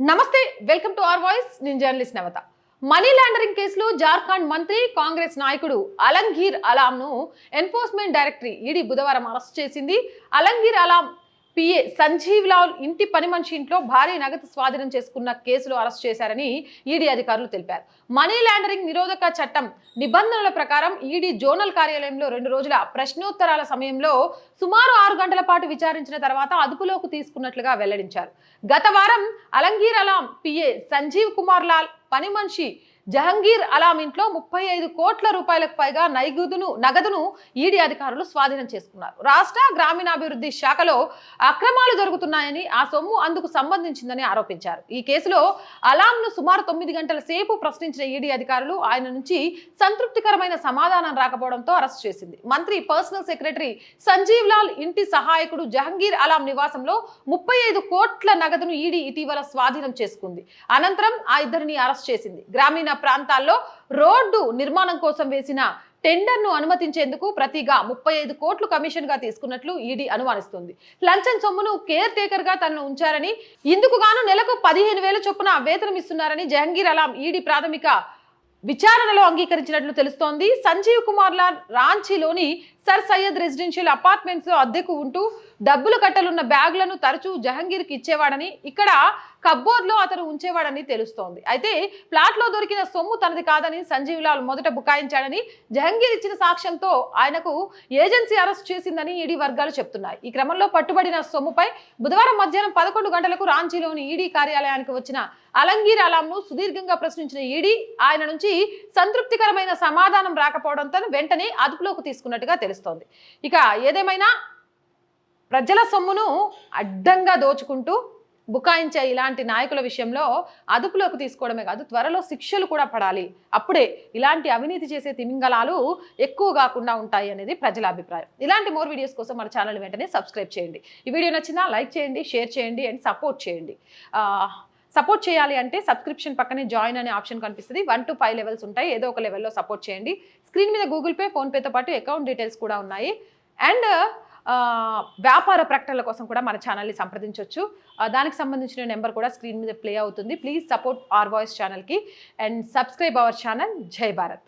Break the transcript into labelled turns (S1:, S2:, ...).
S1: నమస్తే, welcome to our voice. నేను journalist నవత. Money laundering కేసులో జార్ఖండ్ మంత్రి కాంగ్రెస్ నాయకుడు అలంఘీర్ అలాంను ఎన్ఫోర్స్మెంట్ డైరెక్టరీ ఈడీ బుధవారం అరెస్ట్ చేసింది. అలంఘీర్ అలాం పిఏ సంజీవ్ లాల్ ఇంటి పని మనిషి ఇంట్లో భారీ నగదు స్వాధీనం చేసుకున్న కేసులో అరెస్ట్ చేశారని ఈడీ అధికారులు తెలిపారు. మనీ లాండరింగ్ నిరోధక చట్టం నిబంధనల ప్రకారం ఈడీ జోనల్ కార్యాలయంలో 2 రోజుల ప్రశ్నోత్తరాల సమయంలో సుమారు 6 గంటల పాటు విచారించిన తర్వాత అదుపులోకి తీసుకున్నట్లుగా వెల్లడించారు. గత వారం అలంఘీర్ అలాం పిఏ సంజీవ్ కుమార్ లాల్ పని మనిషి జహంగీర్ అలాం ఇంట్లో 35 కోట్ల రూపాయలకు పైగా నగదును ఈడీ అధికారులు స్వాధీనం చేసుకున్నారు. రాష్ట్ర గ్రామీణాభివృద్ధి శాఖలో అక్రమాలు జరుగుతున్నాయని, ఆ సొమ్ము అందుకు సంబంధించిందని ఆరోపించారు. ఈ కేసులో అలాంను సుమారు 9 గంటల సేపు ప్రశ్నించిన ఈడీ అధికారులు ఆయన నుంచి సంతృప్తికరమైన సమాధానం రాకపోవడంతో అరెస్ట్ చేసింది. మంత్రి పర్సనల్ సెక్రటరీ సంజీవ్ లాల్ ఇంటి సహాయకుడు జహంగీర్ అలాం నివాసంలో 35 కోట్ల నగదును ఈడీ ఇటీవల స్వాధీనం చేసుకుంది. అనంతరం ఆ ఇద్దరిని అరెస్ట్ చేసింది. గ్రామీణ ప్రాంతాల్లో రోడ్డు నిర్మాణం కోసం వేసిన టెండర్ను అనుమతించేందుకు ప్రతిగా 35 కోట్లు కమిషన్ గా తీసుకున్నట్లు ఈడీ అనుమానిస్తుంది. లంచం సొమ్మును కేర్ టేకర్ గా తనను ఉంచారని, ఇందుకు గాను నెలకు 15,000 చొప్పున వేతనం ఇస్తున్నారని జహంగీర్ అలాం ఈడీ ప్రాథమిక విచారణలో అంగీకరించినట్లు తెలుస్తోంది. సంజీవ్ కుమార్ లాల్ రాంచీలోని సర్ సయ్యద్ రెసిడెన్షియల్ అపార్ట్మెంట్స్ లో అద్దెకు ఉంటూ డబ్బులు కట్టలున్న బ్యాగులను తరచూ జహంగీర్కి ఇచ్చేవాడని, ఇక్కడ కబ్బోర్డ్ లో అతను ఉంచేవాడని తెలుస్తోంది. అయితే ప్లాట్ లో దొరికిన సొమ్ము తనది కాదని సంజీవ్ లాల్ మొదట బుకాయించాడని, జహంగీర్ ఇచ్చిన సాక్ష్యంతో ఆయనకు ఏజెన్సీ అరెస్ట్ చేసిందని ఈడీ వర్గాలు చెప్తున్నాయి. ఈ క్రమంలో పట్టుబడిన సొమ్ముపై బుధవారం మధ్యాహ్నం 11 గంటలకు రాంచీలోని ఈడీ కార్యాలయానికి వచ్చిన అలంఘీర్ అలాంను సుదీర్ఘంగా ప్రశ్నించిన ఈడీ ఆయన నుంచి సంతృప్తికరమైన సమాధానం రాకపోవడంతో వెంటనే అదుపులోకి తీసుకున్నట్టుగా తెలుస్తోంది. ఇక ఏదేమైనా ప్రజల సొమ్మును అడ్డంగా దోచుకుంటూ బుకాయించే ఇలాంటి నాయకుల విషయంలో అదుపులోకి తీసుకోవడమే కాదు, త్వరలో శిక్షలు కూడా పడాలి. అప్పుడే ఇలాంటి అవినీతి చేసే తిమింగలాలు ఎక్కువ కాకుండా ఉంటాయి అనేది ప్రజల అభిప్రాయం. ఇలాంటి మోర్ వీడియోస్ కోసం మన ఛానల్ వెంటనే సబ్స్క్రైబ్ చేయండి. ఈ వీడియో నచ్చినా లైక్ చేయండి, షేర్ చేయండి అండ్ సపోర్ట్ చేయండి. సపోర్ట్ చేయాలి అంటే సబ్స్క్రిప్షన్ పక్కనే జాయిన్ అనే ఆప్షన్ కనిపిస్తుంది. 1 to 5 లెవెల్స్ ఉంటాయి. ఏదో ఒక లెవెల్లో సపోర్ట్ చేయండి. స్క్రీన్ మీద గూగుల్ పే, ఫోన్పేతో పాటు అకౌంట్ డీటెయిల్స్ కూడా ఉన్నాయి. అండ్ వ్యాపార ప్రకటనల కోసం కూడా మన ఛానల్ని సంప్రదించవచ్చు. దానికి సంబంధించిన నెంబర్ కూడా స్క్రీన్ మీద ప్లే అవుతుంది. ప్లీజ్ సపోర్ట్ అవర్ వాయిస్ ఛానల్కి అండ్ సబ్స్క్రైబ్ అవర్ ఛానల్. జై భారత్.